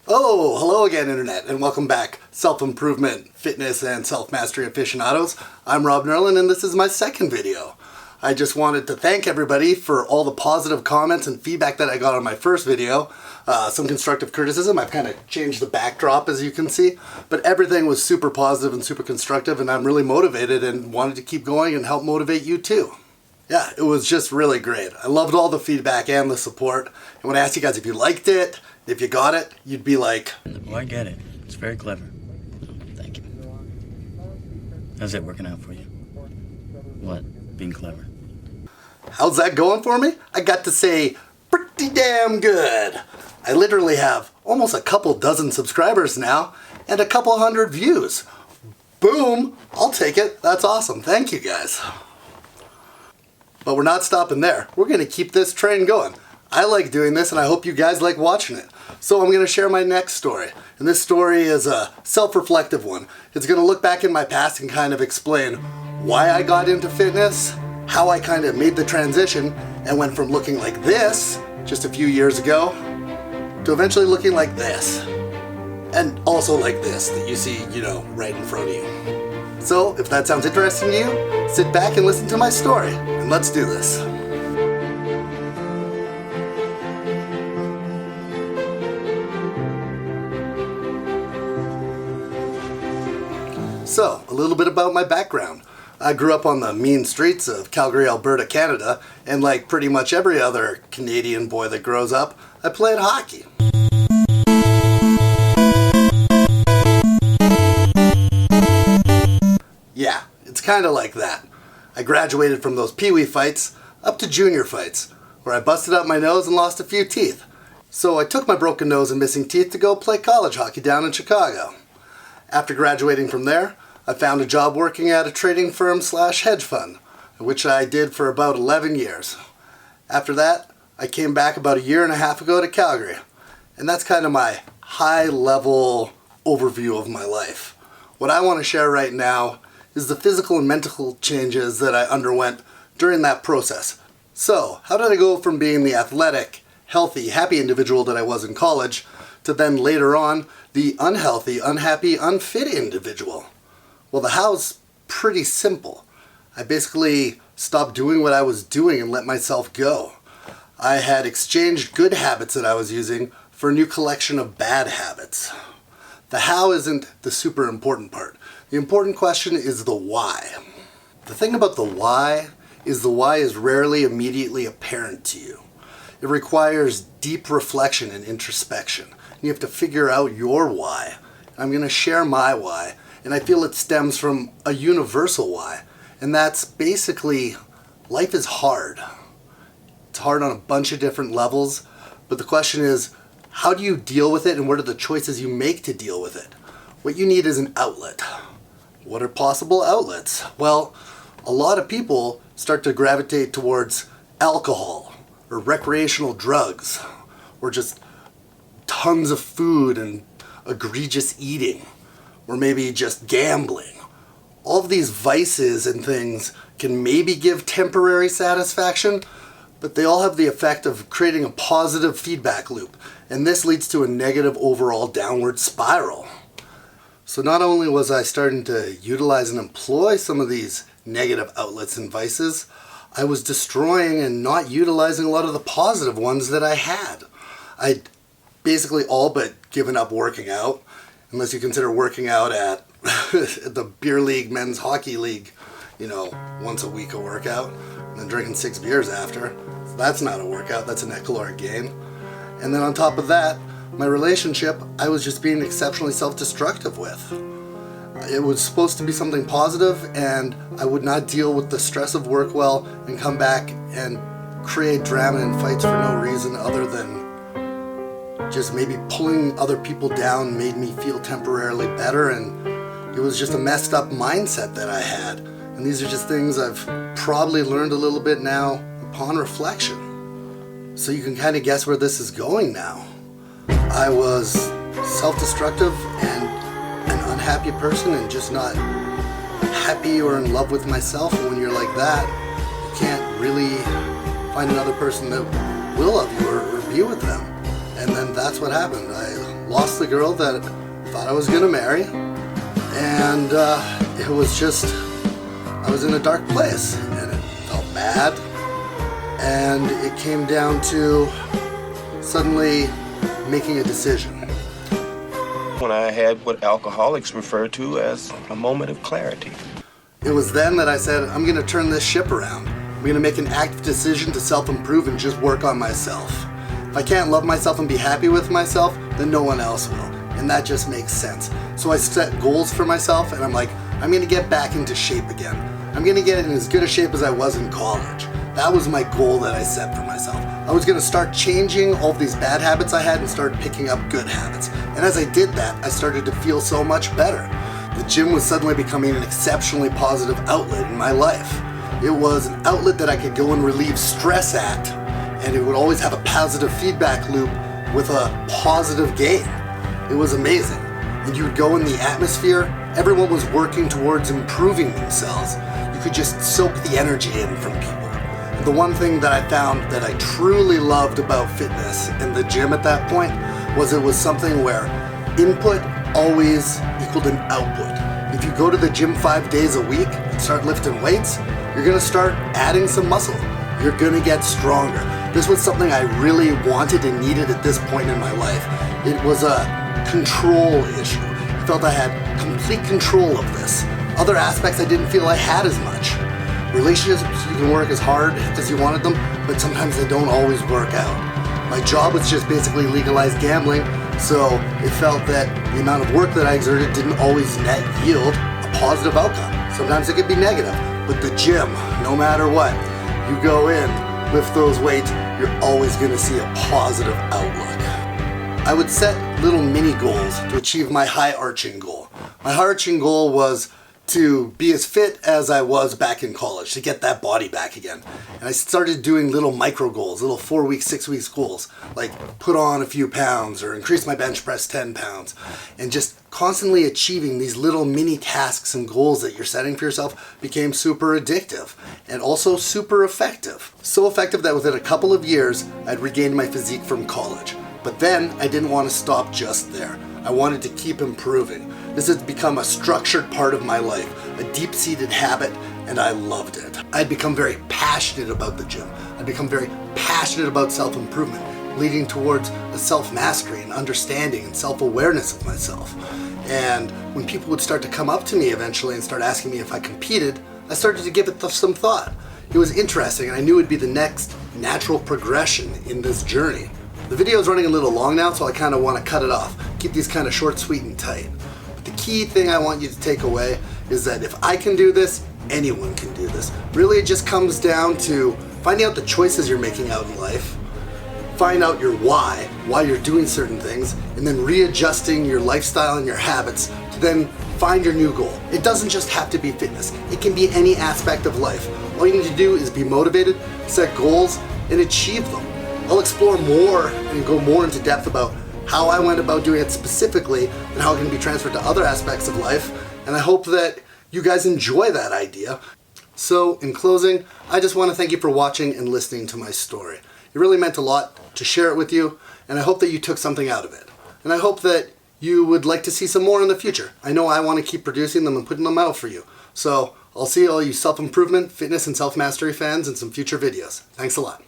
Oh, hello again, Internet, and welcome back, self-improvement, fitness, and self-mastery aficionados. I'm Rob Nerland, and this is my second video. I just wanted to thank everybody for all the positive comments and feedback that I got on my first video. Some constructive criticism. I've kind of changed the backdrop, as you can see, but everything was super positive and super constructive, and I'm really motivated and wanted to keep going and help motivate you too. Yeah, it was just really great. I loved all the feedback and the support. And when I asked you guys if you liked it, if you got it, you'd be like, "Oh, I get it. It's very clever. Thank you." How's it working out for you? What? Being clever? how's that going for me? I got to say, pretty damn good. I literally have almost a couple dozen subscribers now and a couple hundred views. Boom! I'll take it. That's awesome. Thank you guys. But we're not stopping there. We're going to keep this train going. I like doing this and I hope you guys like watching it. So I'm going to share my next story. And this story is a self-reflective one. It's going to look back in my past and kind of explain why I got into fitness, how I kind of made the transition and went from looking like this just a few years ago to eventually looking like this. And also like this that you see, right in front of you. So if that sounds interesting to you, sit back and listen to my story. And let's do this. So, a little bit about my background. I grew up on the mean streets of Calgary, Alberta, Canada, and like pretty much every other Canadian boy that grows up, I played hockey. Yeah, it's kind of like that. I graduated from those pee-wee fights up to junior fights, where I busted up my nose and lost a few teeth. So I took my broken nose and missing teeth to go play college hockey down in Chicago. After graduating from there, I found a job working at a trading firm / hedge fund, which I did for about 11 years. After that, I came back about a year and a half ago to Calgary. And that's kind of my high-level overview of my life. What I want to share right now is the physical and mental changes that I underwent during that process. So, how did I go from being the athletic, healthy, happy individual that I was in college to then later on the unhealthy, unhappy, unfit individual? Well, the how's pretty simple. I basically stopped doing what I was doing and let myself go. I had exchanged good habits that I was using for a new collection of bad habits. The how isn't the super important part. The important question is the why. The thing about the why is rarely immediately apparent to you. It requires deep reflection and introspection. You have to figure out your why. I'm going to share my why, and I feel it stems from a universal why. And that's basically, life is hard. It's hard on a bunch of different levels, but the question is, how do you deal with it and what are the choices you make to deal with it? What you need is an outlet. What are possible outlets? Well, a lot of people start to gravitate towards alcohol or recreational drugs or just tons of food and egregious eating or maybe just gambling. All of these vices and things can maybe give temporary satisfaction, but they all have the effect of creating a positive feedback loop, and this leads to a negative overall downward spiral. So not only was I starting to utilize and employ some of these negative outlets and vices, I was destroying and not utilizing a lot of the positive ones that I had. I'd basically all but given up working out, unless you consider working out at the beer league, men's hockey league, once a week a workout, and then drinking 6 beers after. So that's not a workout, that's a net caloric gain. And then on top of that, my relationship, I was just being exceptionally self-destructive with. It was supposed to be something positive, and I would not deal with the stress of work well and come back and create drama and fights for no reason other than just maybe pulling other people down made me feel temporarily better, and it was just a messed up mindset that I had. And these are just things I've probably learned a little bit now upon reflection. So you can kind of guess where this is going now. I was self-destructive and an unhappy person and just not happy or in love with myself. And when you're like that, you can't really find another person that will love you or be with them. And then that's what happened. I lost the girl that I thought I was gonna marry, and it was just, I was in a dark place, and it felt bad, and it came down to suddenly making a decision. When I had what alcoholics refer to as a moment of clarity. It was then that I said, I'm gonna turn this ship around. I'm gonna make an active decision to self-improve and just work on myself. If I can't love myself and be happy with myself, then no one else will. And that just makes sense. So I set goals for myself, and I'm like, I'm gonna get back into shape again. I'm gonna get in as good a shape as I was in college. That was my goal that I set for myself. I was gonna start changing all of these bad habits I had and start picking up good habits. And as I did that, I started to feel so much better. The gym was suddenly becoming an exceptionally positive outlet in my life. It was an outlet that I could go and relieve stress at, and it would always have a positive feedback loop with a positive gain. It was amazing. And you would go in the atmosphere, everyone was working towards improving themselves. You could just soak the energy in from people. And the one thing that I found that I truly loved about fitness and the gym at that point was it was something where input always equaled an output. If you go to the gym 5 days a week and start lifting weights, you're gonna start adding some muscle. You're gonna get stronger. This was something I really wanted and needed at this point in my life. It was a control issue. I felt I had complete control of this. Other aspects I didn't feel I had as much. Relationships, you can work as hard as you wanted them, but sometimes they don't always work out. My job was just basically legalized gambling, so it felt that the amount of work that I exerted didn't always net yield a positive outcome. Sometimes it could be negative, but the gym, no matter what, you go in, lift those weights, you're always gonna see a positive outlook. I would set little mini goals to achieve my high arching goal. My high arching goal was to be as fit as I was back in college, to get that body back again. And I started doing little micro goals, little 4 week, 6 weeks goals, like put on a few pounds or increase my bench press 10 pounds. And just constantly achieving these little mini tasks and goals that you're setting for yourself became super addictive and also super effective. So effective that within a couple of years, I'd regained my physique from college. But then I didn't want to stop just there. I wanted to keep improving. This has become a structured part of my life, a deep-seated habit, and I loved it. I'd become very passionate about the gym. I'd become very passionate about self-improvement, leading towards a self-mastery and understanding and self-awareness of myself. And when people would start to come up to me eventually and start asking me if I competed, I started to give it some thought. It was interesting, and I knew it'd be the next natural progression in this journey. The video is running a little long now, so I kind of want to cut it off. Keep these kind of short, sweet, and tight. But the key thing I want you to take away is that if I can do this, anyone can do this. Really, it just comes down to finding out the choices you're making out in life, find out your why you're doing certain things, and then readjusting your lifestyle and your habits to then find your new goal. It doesn't just have to be fitness. It can be any aspect of life. All you need to do is be motivated, set goals, and achieve them. I'll explore more and go more into depth about how I went about doing it specifically and how it can be transferred to other aspects of life. And I hope that you guys enjoy that idea. So in closing, I just want to thank you for watching and listening to my story. It really meant a lot to share it with you, and I hope that you took something out of it. And I hope that you would like to see some more in the future. I know I want to keep producing them and putting them out for you. So I'll see all you self-improvement, fitness, and self-mastery fans in some future videos. Thanks a lot.